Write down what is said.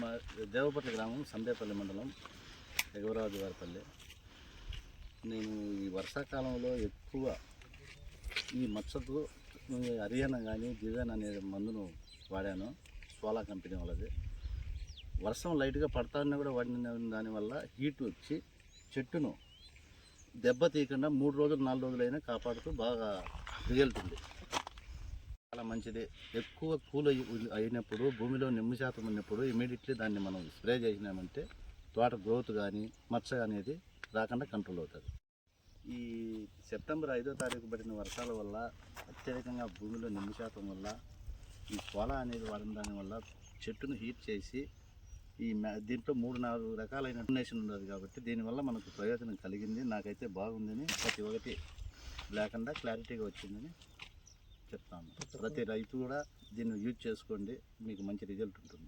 మా దేవపట్ల గ్రామం సందేపల్లి మండలం ఎగవరాజు వారిపల్లి. నేను ఈ వర్షాకాలంలో ఎక్కువ ఈ మచ్చకు హరియానా కానీ దివ్యాన్ అనే మందును వాడాను. సోలా కంపెనీ వాళ్ళది. వర్షం లైట్గా పడతానే కూడా వాడిన దానివల్ల హీట్ వచ్చి చెట్టును దెబ్బ తీయకుండా 3 రోజులు 4 రోజులైనా కాపాడుతూ బాగా రిజల్ట్ ఉంది. చాలా మంచిది. ఎక్కువ కూల్ అయినప్పుడు భూమిలో నిమ్మ శాతం ఉన్నప్పుడు ఇమీడియట్లీ దాన్ని మనం స్ప్రే చేసినామంటే తోట గ్రోత్ కానీ మచ్చ అనేది రాకుండా కంట్రోల్ అవుతుంది. ఈ సెప్టెంబర్ 5వ తారీఖు పడిన వర్షాల వల్ల అత్యధికంగా భూమిలో నిమ్మ శాతం వల్ల ఈ సోలా అనేది వాడిన దానివల్ల చెట్టును హీట్ చేసి దీంట్లో 3-4 రకాలైన కాంబినేషన్ ఉండదు కాబట్టి దీనివల్ల మనకు ప్రయోజనం కలిగింది. నాకైతే బాగుందని ప్రతి ఒక్కటి లేకుండా క్లారిటీగా వచ్చిందని చెప్తాను. ప్రతి రైతు కూడా దీన్ని యూజ్ చేసుకోండి, మీకు మంచి రిజల్ట్ ఉంటుంది.